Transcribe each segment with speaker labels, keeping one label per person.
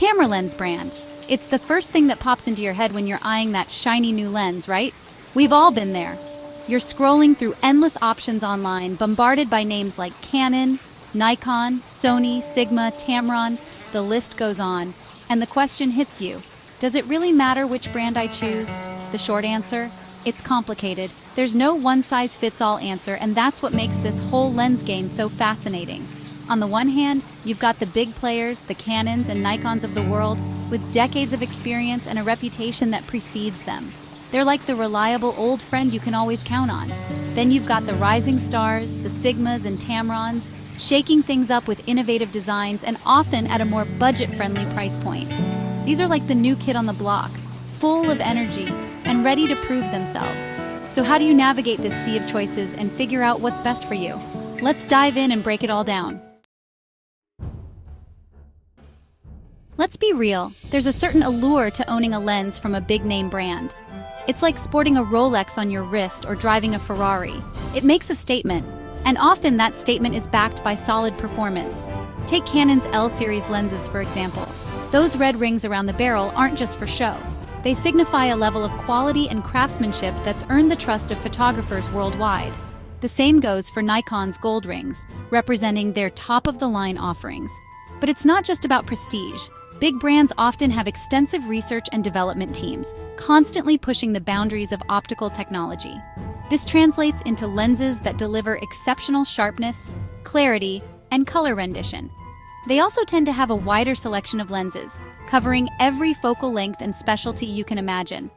Speaker 1: Camera lens brand. It's the first thing that pops into your head when you're eyeing that shiny new lens, right? We've all been there. You're scrolling through endless options online, bombarded by names like Canon, Nikon, Sony, Sigma, Tamron, the list goes on. And the question hits you, does it really matter which brand I choose? The short answer? It's complicated. There's no one-size-fits-all answer, and that's what makes this whole lens game so fascinating. On the one hand, you've got the big players, the Canons and Nikons of the world, with decades of experience and a reputation that precedes them. They're like the reliable old friend you can always count on. Then you've got the rising stars, the Sigmas and Tamrons, shaking things up with innovative designs and often at a more budget-friendly price point. These are like the new kid on the block, full of energy and ready to prove themselves. So how do you navigate this sea of choices and figure out what's best for you? Let's dive in and break it all down. Let's be real, there's a certain allure to owning a lens from a big-name brand. It's like sporting a Rolex on your wrist or driving a Ferrari. It makes a statement, and often that statement is backed by solid performance. Take Canon's L-series lenses, for example. Those red rings around the barrel aren't just for show. They signify a level of quality and craftsmanship that's earned the trust of photographers worldwide. The same goes for Nikon's gold rings, representing their top-of-the-line offerings. But it's not just about prestige. Big brands often have extensive research and development teams, constantly pushing the boundaries of optical technology. This translates into lenses that deliver exceptional sharpness, clarity, and color rendition. They also tend to have a wider selection of lenses, covering every focal length and specialty you can imagine.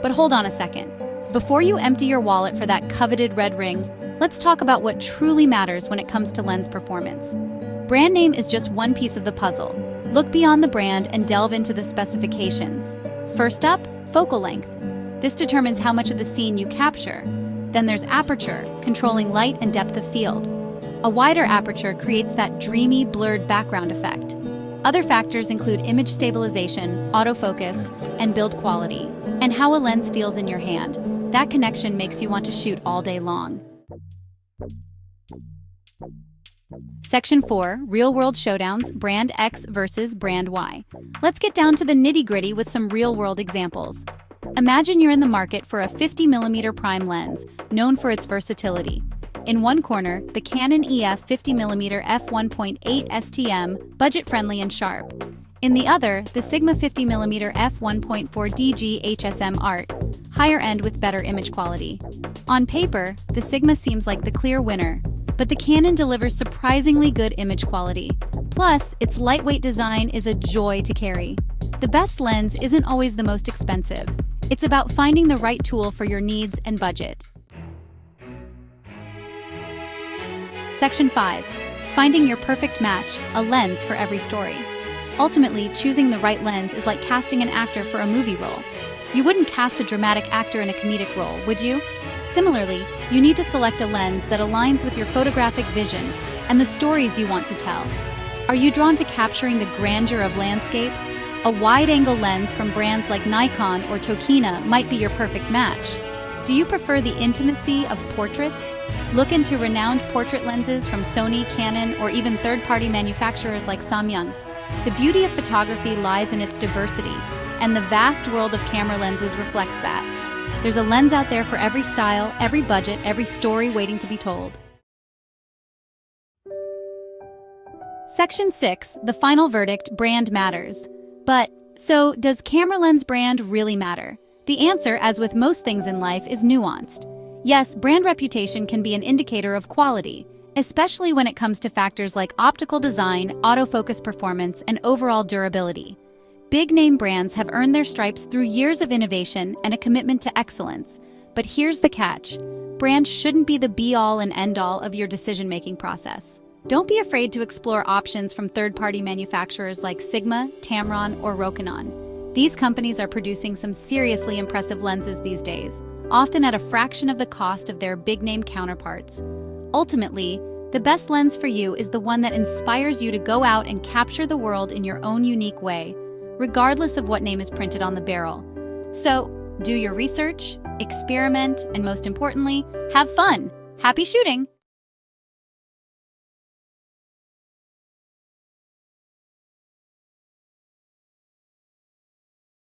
Speaker 1: But hold on a second. Before you empty your wallet for that coveted red ring, let's talk about what truly matters when it comes to lens performance. Brand name is just one piece of the puzzle. Look beyond the brand and delve into the specifications. First up, focal length. This determines how much of the scene you capture. Then there's aperture, controlling light and depth of field. A wider aperture creates that dreamy, blurred background effect. Other factors include image stabilization, autofocus, and build quality, and how a lens feels in your hand. That connection makes you want to shoot all day long. Section 4, Real-World Showdowns, Brand X versus Brand Y. Let's get down to the nitty-gritty with some real-world examples. Imagine you're in the market for a 50mm prime lens, known for its versatility. In one corner, the Canon EF 50mm f1.8 STM, budget-friendly and sharp. In the other, the Sigma 50mm f1.4 DG HSM Art, higher end with better image quality. On paper, the Sigma seems like the clear winner, but the Canon delivers surprisingly good image quality. Plus, its lightweight design is a joy to carry. The best lens isn't always the most expensive. It's about finding the right tool for your needs and budget. Section 5. Finding your perfect match, a lens for every story. Ultimately, choosing the right lens is like casting an actor for a movie role. You wouldn't cast a dramatic actor in a comedic role, would you? Similarly, you need to select a lens that aligns with your photographic vision and the stories you want to tell. Are you drawn to capturing the grandeur of landscapes? A wide-angle lens from brands like Nikon or Tokina might be your perfect match. Do you prefer the intimacy of portraits? Look into renowned portrait lenses from Sony, Canon, or even third-party manufacturers like Samyang. The beauty of photography lies in its diversity, and the vast world of camera lenses reflects that. There's a lens out there for every style, every budget, every story waiting to be told. Section 6, the final verdict, brand matters. But, so, does camera lens brand really matter? The answer, as with most things in life, is nuanced. Yes, brand reputation can be an indicator of quality, especially when it comes to factors like optical design, autofocus performance, and overall durability. Big-name brands have earned their stripes through years of innovation and a commitment to excellence. But here's the catch. Brands shouldn't be the be-all and end-all of your decision-making process. Don't be afraid to explore options from third-party manufacturers like Sigma, Tamron, or Rokinon. These companies are producing some seriously impressive lenses these days, often at a fraction of the cost of their big-name counterparts. Ultimately, the best lens for you is the one that inspires you to go out and capture the world in your own unique way, regardless of what name is printed on the barrel. So, do your research, experiment, and most importantly, have fun. Happy shooting!